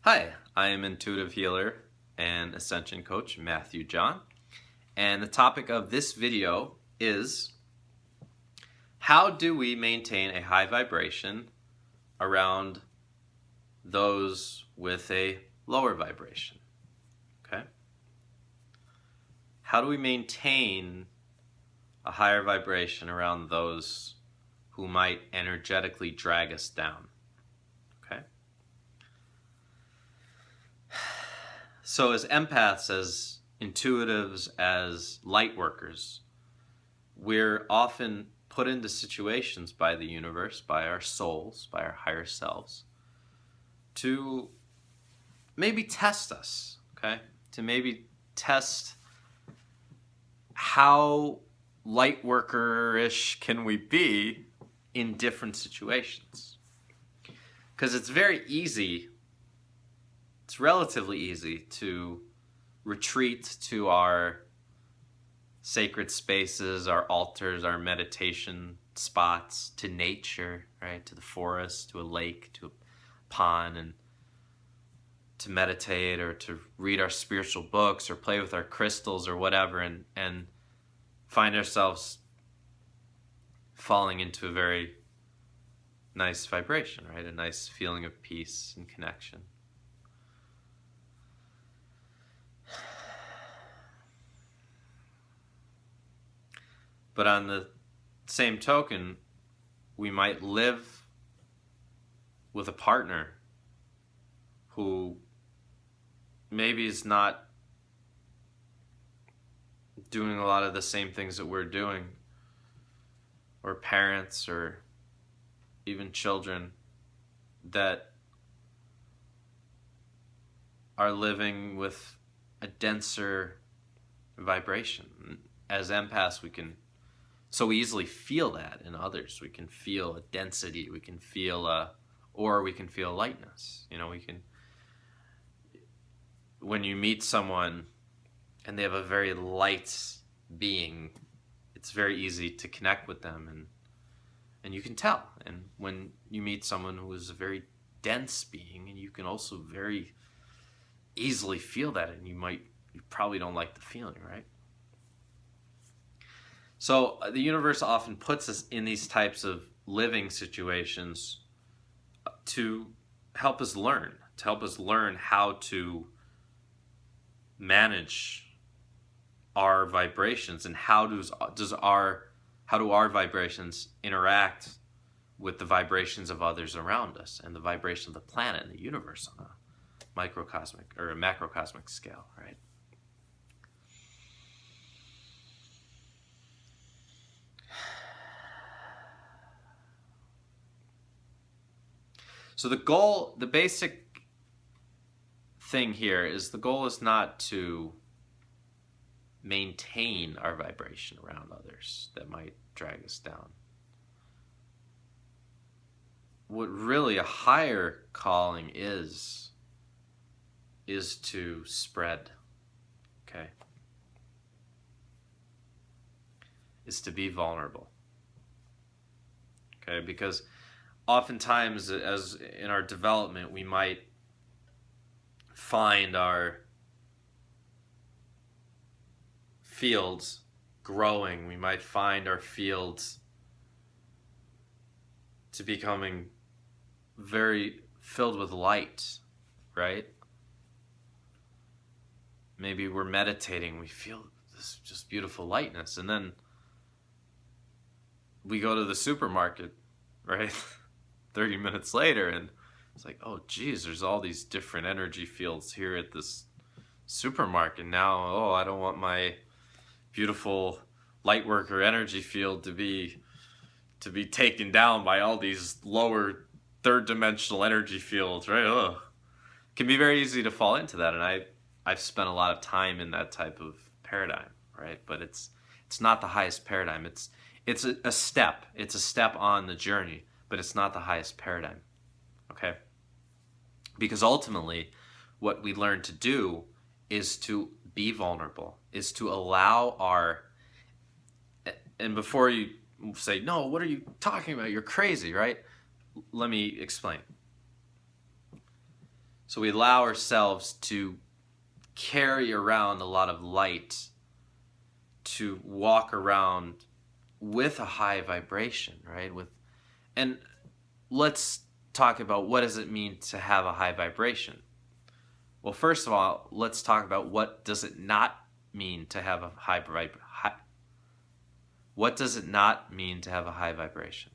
Hi, I am intuitive healer and ascension coach Matthew John, and the topic of this video is how do we maintain a high vibration around those with a lower vibration? Okay? How do we maintain a higher vibration around those who might energetically drag us down? Okay? So as empaths, as intuitives, as light workers, we're often put into situations by the universe, by our souls, by our higher selves, to maybe test us, okay? To maybe test how light worker-ish can we be in different situations. Because it's very easy, it's relatively easy to retreat to our sacred spaces, our altars, our meditation spots, to nature, right? To the forest, to a lake, to a pond, and to meditate or to read our spiritual books or play with our crystals or whatever, and find ourselves falling into a very nice vibration, right? A nice feeling of peace and connection. But on the same token, we might live with a partner who maybe is not doing a lot of the same things that we're doing, or parents, or even children that are living with a denser vibration. As empaths, we can so easily feel that in others. We can feel a density, we can feel or we can feel lightness. You know, we can, when you meet someone and they have a very light being, it's very easy to connect with them, and you can tell. And when you meet someone who is a very dense being, and you can also very easily feel that, and you probably don't like the feeling, right? So the universe often puts us in these types of living situations to help us learn how to manage our vibrations, and how do our vibrations interact with the vibrations of others around us and the vibration of the planet and the universe on a microcosmic or a macrocosmic scale, right? So the basic thing here is the goal is not to maintain our vibration around others that might drag us down. What really a higher calling is to spread, okay? Is to be vulnerable, okay? Because oftentimes, as in our development, we might find our fields growing. We might find our fields to becoming very filled with light, right? Maybe we're meditating, we feel this just beautiful lightness, and then we go to the supermarket, right? 30 minutes later, and it's like, oh geez, there's all these different energy fields here at this supermarket now. Oh, I don't want my beautiful light worker energy field to be taken down by all these lower third dimensional energy fields, right? Ugh. It can be very easy to fall into that, and I've spent a lot of time in that type of paradigm, right? But it's not the highest paradigm. It's a step. It's a step on the journey, but it's not the highest paradigm, okay? Because ultimately, what we learn to do is to be vulnerable, is to allow our, and before you say, no, what are you talking about? You're crazy, right? Let me explain. So we allow ourselves to carry around a lot of light, to walk around with a high vibration, right? And let's talk about what does it mean to have a high vibration. Well, first of all, let's talk about what does it not mean to have a high vibration. What does it not mean to have a high vibration?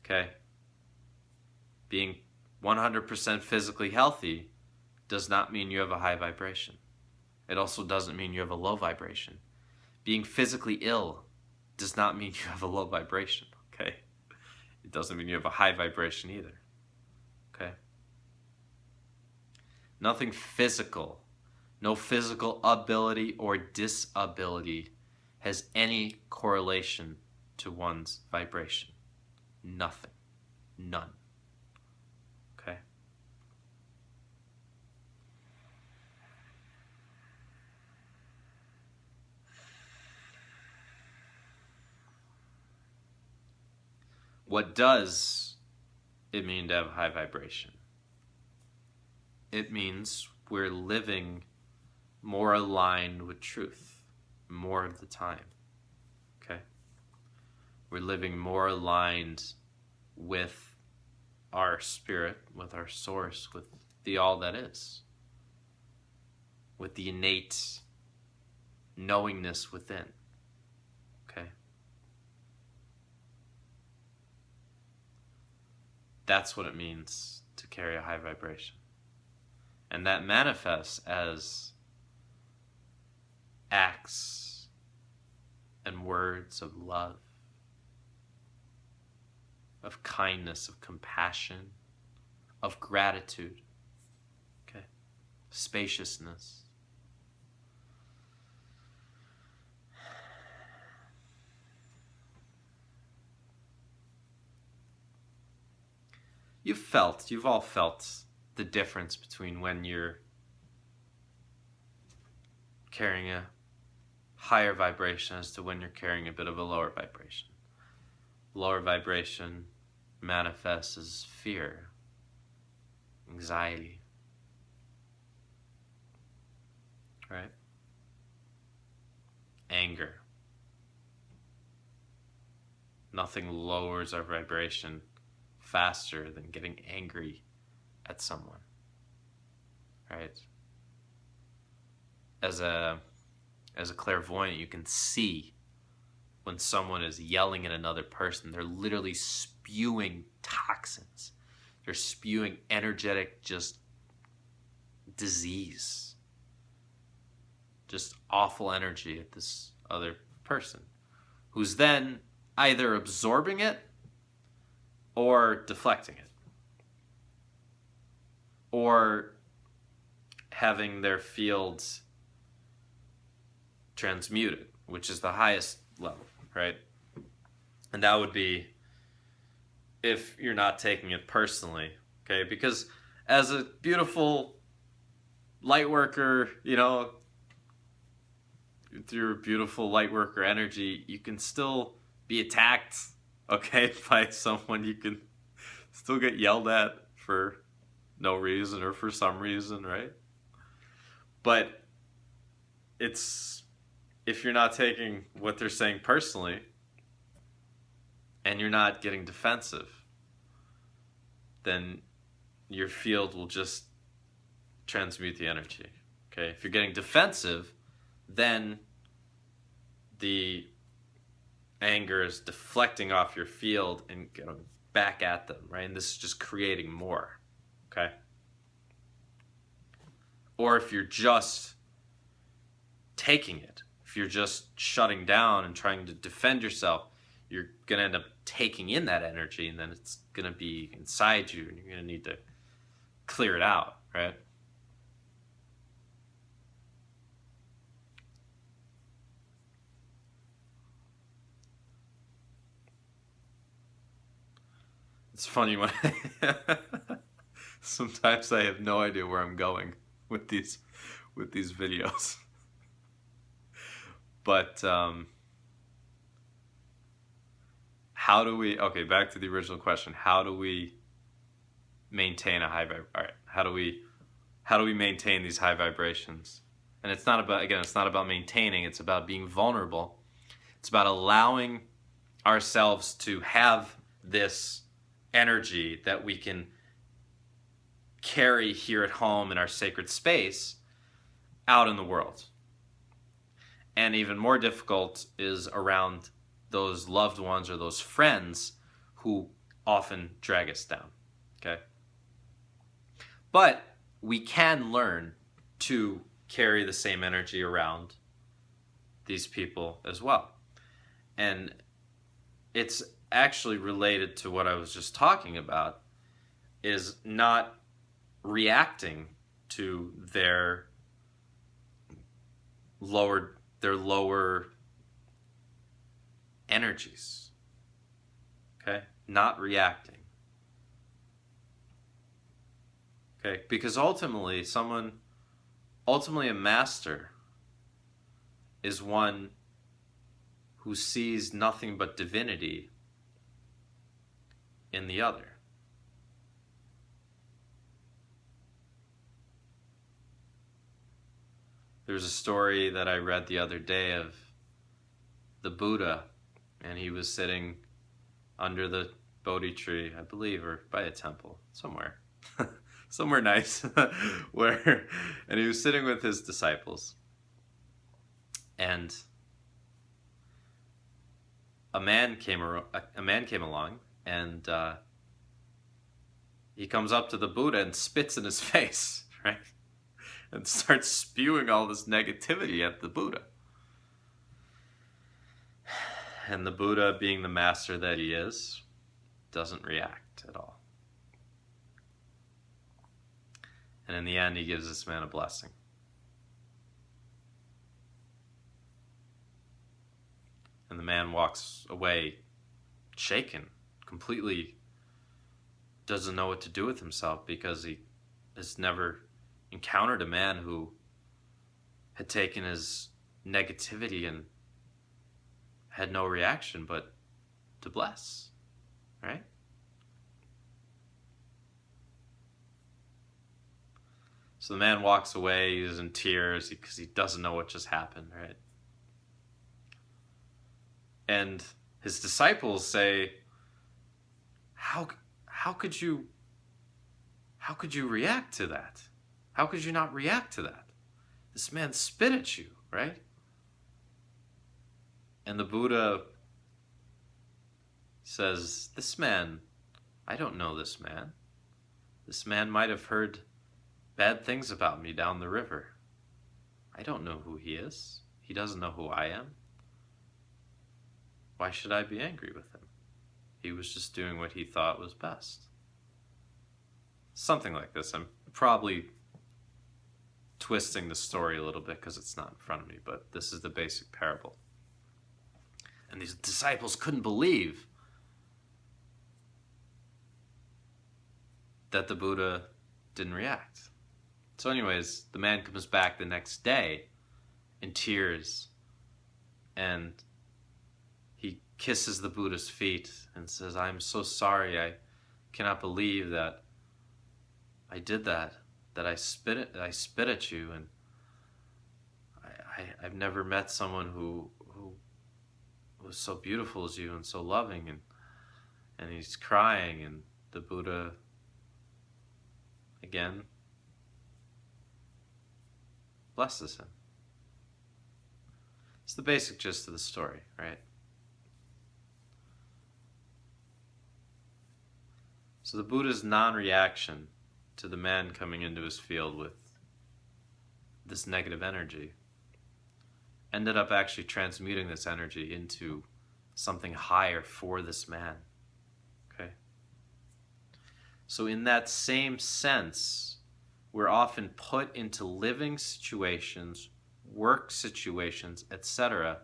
Okay? Being 100% physically healthy does not mean you have a high vibration. It also doesn't mean you have a low vibration. Being physically ill does not mean you have a low vibration, okay? It doesn't mean you have a high vibration either, okay? Nothing physical, no physical ability or disability has any correlation to one's vibration. Nothing. None. Okay? What does it mean to have high vibration? It means we're living more aligned with truth more of the time. Okay? We're living more aligned with our spirit, with our source, with the all that is, with the innate knowingness within. Okay? That's what it means to carry a high vibration. And that manifests as acts and words of love, of kindness, of compassion, of gratitude, okay, spaciousness. You've all felt the difference between when you're carrying a higher vibration as to when you're carrying a bit of a lower vibration. Lower vibration manifests as fear, anxiety, right? Anger. Nothing lowers our vibration faster than getting angry at someone, right? As a clairvoyant, you can see when someone is yelling at another person. They're literally spewing toxins. They're spewing energetic just disease, just awful energy at this other person, who's then either absorbing it or deflecting it, or having their fields transmuted, which is the highest level, right? And that would be if you're not taking it personally, okay? Because as a beautiful light worker, you know, through your beautiful light worker energy, you can still be attacked, okay, by someone. You can still get yelled at for no reason or for some reason, right? But it's, if you're not taking what they're saying personally and you're not getting defensive, then your field will just transmute the energy, okay? If you're getting defensive, then the anger is deflecting off your field and going back at them, right? And this is just creating more, okay? Or if you're just taking it, if you're just shutting down and trying to defend yourself, you're going to end up taking in that energy, and then it's going to be inside you, and you're going to need to clear it out, right? It's funny when sometimes I have no idea where I'm going with these videos. But how do we, okay, back to the original question, how do we maintain a high all right, how do we maintain these high vibrations? And it's not about, again, it's not about maintaining, it's about being vulnerable. It's about allowing ourselves to have this energy that we can carry here at home in our sacred space out in the world. And even more difficult is around those loved ones or those friends who often drag us down. Okay? But we can learn to carry the same energy around these people as well. And it's actually related to what I was just talking about, is not reacting to their lower energies. Okay? Not reacting. Okay? Because ultimately a master is one who sees nothing but divinity in the other. There's a story that I read the other day of the Buddha, and he was sitting under the Bodhi tree, I believe, or by a temple, somewhere. Somewhere nice, and he was sitting with his disciples, and a man came along, and he comes up to the Buddha and spits in his face, right, and starts spewing all this negativity at the Buddha. And the Buddha, being the master that he is, doesn't react at all. And in the end, he gives this man a blessing. And the man walks away shaken, completely doesn't know what to do with himself, because he has never encountered a man who had taken his negativity and had no reaction but to bless, right? So the man walks away, he's in tears because he doesn't know what just happened, right? And his disciples say, how could you react to that? How could you not react to that? This man spit at you, right? And the Buddha says, I don't know this man. This man might have heard bad things about me down the river. I don't know who he is. He doesn't know who I am. Why should I be angry with him? He was just doing what he thought was best. Something like this. I'm probably twisting the story a little bit because it's not in front of me, but this is the basic parable. And these disciples couldn't believe that the Buddha didn't react. So anyways, the man comes back the next day in tears, and he kisses the Buddha's feet and says, I'm so sorry, I cannot believe that I did that I spit at you, and I've never met someone who was so beautiful as you and so loving, and he's crying, and the Buddha again blesses him. It's the basic gist of the story, right? So the Buddha's non-reaction to the man coming into his field with this negative energy ended up actually transmuting this energy into something higher for this man. Okay? So in that same sense, we're often put into living situations, work situations, etc.,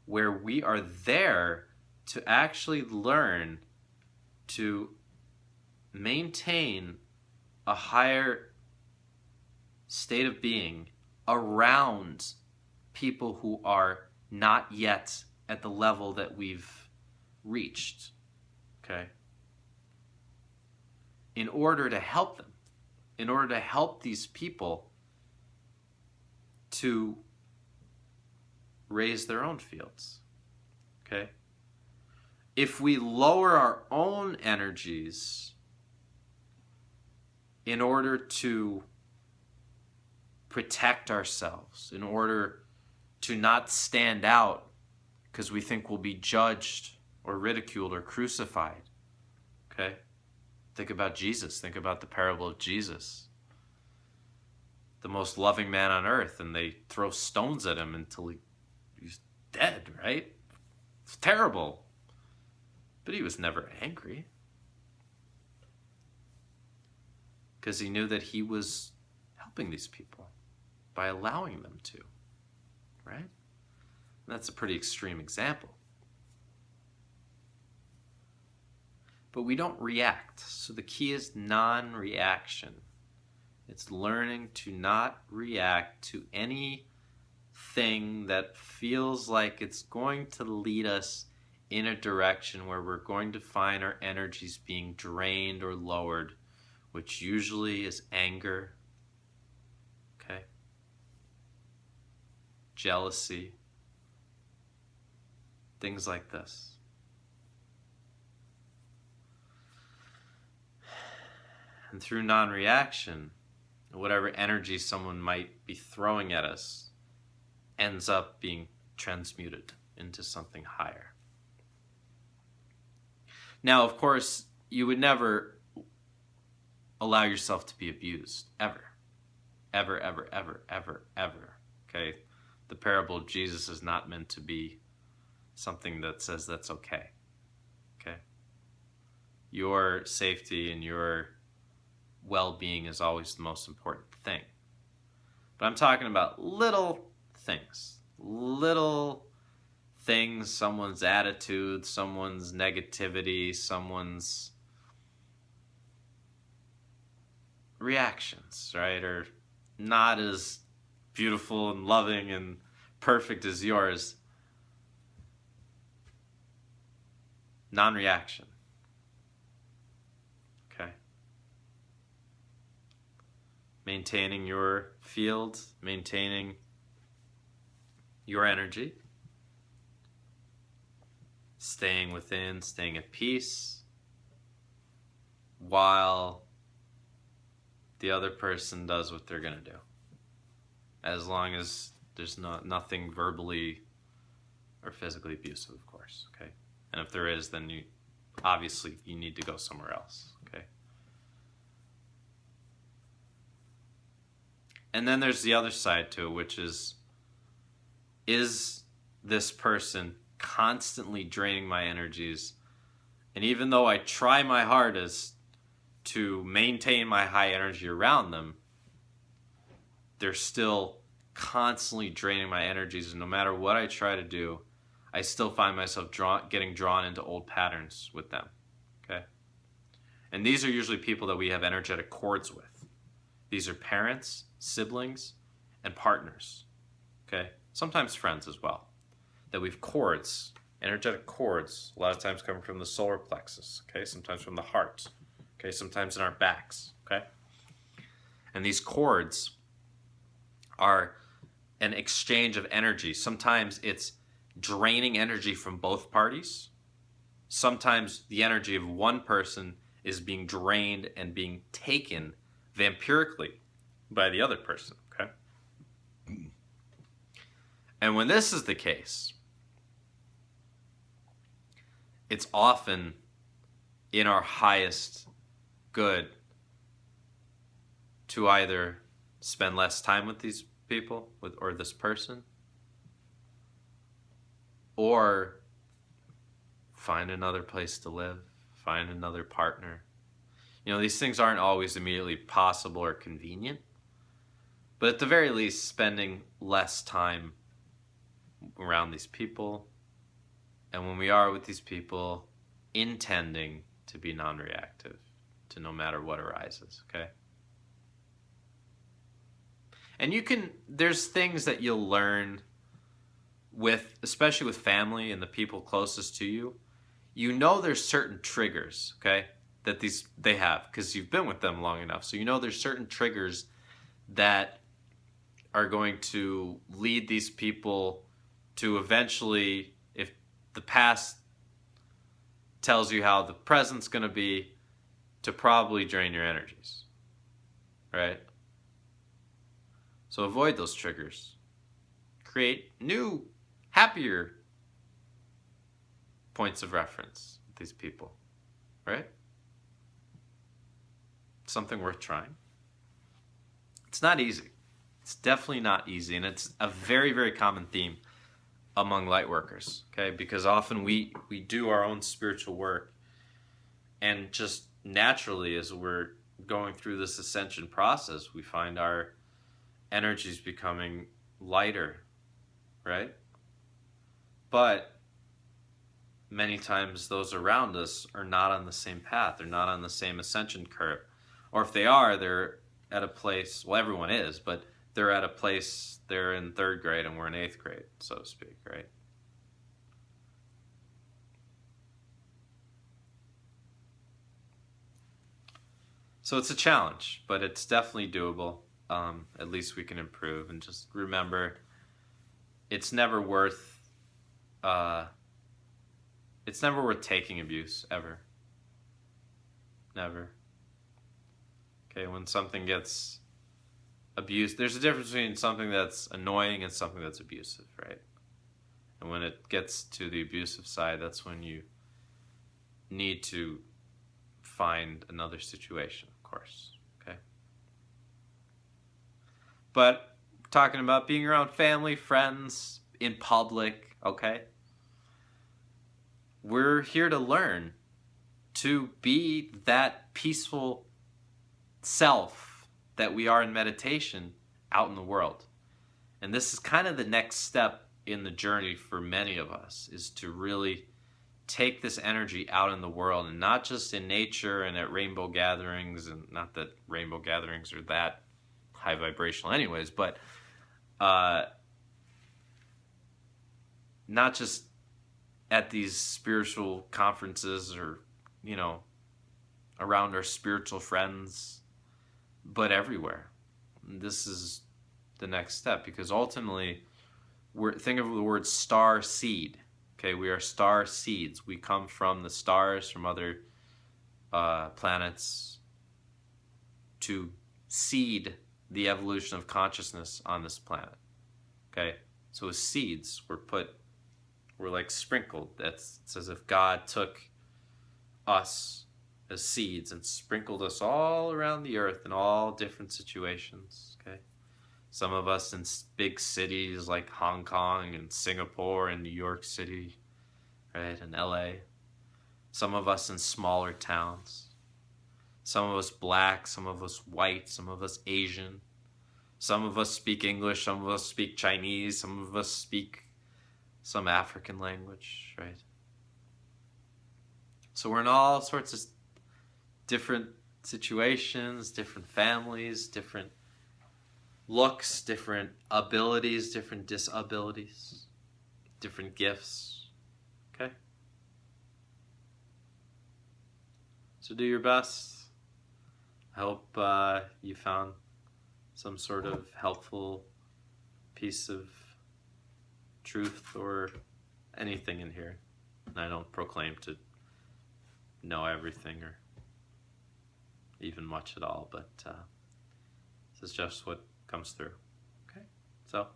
where we are there to actually learn to maintain a higher state of being around people who are not yet at the level that we've reached. Okay? in order to help them, in order to help these people to raise their own fields. Okay? If we lower our own energies in order to protect ourselves, in order to not stand out because we think we'll be judged or ridiculed or crucified, okay? Think about Jesus. Think about the parable of Jesus. The most loving man on earth, and they throw stones at him until he's dead, right? It's terrible. But he was never angry. Because he knew that he was helping these people by allowing them to, right? And that's a pretty extreme example. But we don't react. So the key is non-reaction. It's learning to not react to anything that feels like it's going to lead us in a direction where we're going to find our energies being drained or lowered, which usually is anger, okay? Jealousy, things like this. And through non-reaction, whatever energy someone might be throwing at us ends up being transmuted into something higher. Now, of course, you would never allow yourself to be abused, ever. Ever, ever, ever, ever, ever. Okay? The parable of Jesus is not meant to be something that says that's okay. Okay? Your safety and your well-being is always the most important thing. But I'm talking about little things. Little things, someone's attitude, someone's negativity, someone's reactions, right? Are not as beautiful and loving and perfect as yours. Non-reaction. Okay. Maintaining your field, maintaining your energy. Staying within, staying at peace, while the other person does what they're going to do. As long as there's nothing verbally or physically abusive, of course, okay? And if there is, then you need to go somewhere else, okay? And then there's the other side to it, which is this person constantly draining my energies? And even though I try my hardest to maintain my high energy around them, they're still constantly draining my energies. And no matter what I try to do, I still find myself getting drawn into old patterns with them. Okay? And these are usually people that we have energetic cords with. These are parents, siblings, and partners. Okay? Sometimes friends as well. That we've cords, energetic cords, a lot of times coming from the solar plexus, okay? Sometimes from the heart, okay? Sometimes in our backs, okay? And these cords are an exchange of energy. Sometimes it's draining energy from both parties. Sometimes the energy of one person is being drained and being taken vampirically by the other person, okay? And when this is the case, it's often in our highest good to either spend less time with these people or this person, or find another place to live, find another partner. You know, these things aren't always immediately possible or convenient, but at the very least, spending less time around these people, and when we are with these people, intending to be non-reactive to no matter what arises, okay? And there's things that you'll learn especially with family and the people closest to you. You know there's certain triggers, okay? that they have, because you've been with them long enough. So you know there's certain triggers that are going to lead these people to eventually, if the past tells you how the present's going to be, to probably drain your energies, right? So avoid those triggers. Create new, happier points of reference with these people, right? Something worth trying. It's not easy. It's definitely not easy, and it's a very, very common theme among light workers, okay? Because often we do our own spiritual work, and just naturally as we're going through this ascension process, we find our energies becoming lighter, right? But many times those around us are not on the same path. They're not on the same ascension curve. Or if they are, they're at a place, well, everyone is, but they're at a place, they're in 3rd grade and we're in 8th grade, so to speak, right? So it's a challenge, but it's definitely doable. At least we can improve, and just remember, it's never worth taking abuse, ever. Never. Okay, when something gets abused, there's a difference between something that's annoying and something that's abusive, right? And when it gets to the abusive side, that's when you need to find another situation, of course, okay? But we're talking about being around family, friends, in public, okay? We're here to learn to be that peaceful self that we are in meditation out in the world. And this is kind of the next step in the journey for many of us, is to really take this energy out in the world, and not just in nature and at rainbow gatherings, and not that rainbow gatherings are that high vibrational anyways, but not just at these spiritual conferences or, around our spiritual friends, but everywhere. This is the next step, because ultimately, think of the word star seed. Okay, we are star seeds. We come from the stars, from other planets, to seed the evolution of consciousness on this planet. Okay, so as seeds, we're like sprinkled. It's as if God took us as seeds and sprinkled us all around the earth in all different situations, okay? Some of us in big cities like Hong Kong and Singapore and New York City, right, and LA. Some of us in smaller towns. Some of us black, some of us white, some of us Asian. Some of us speak English, some of us speak Chinese, some of us speak some African language, right? So we're in all sorts of different situations, different families, different looks, different abilities, different disabilities, different gifts, okay? So do your best. I hope you found some sort of helpful piece of truth or anything in here. And I don't proclaim to know everything or even much at all, but this is just what comes through. Okay, so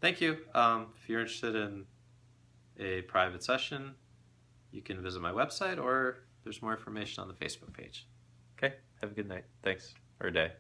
thank you. If you're interested in a private session, you can visit my website, or there's more information on the Facebook page. Okay, have a good night. Thanks, or day.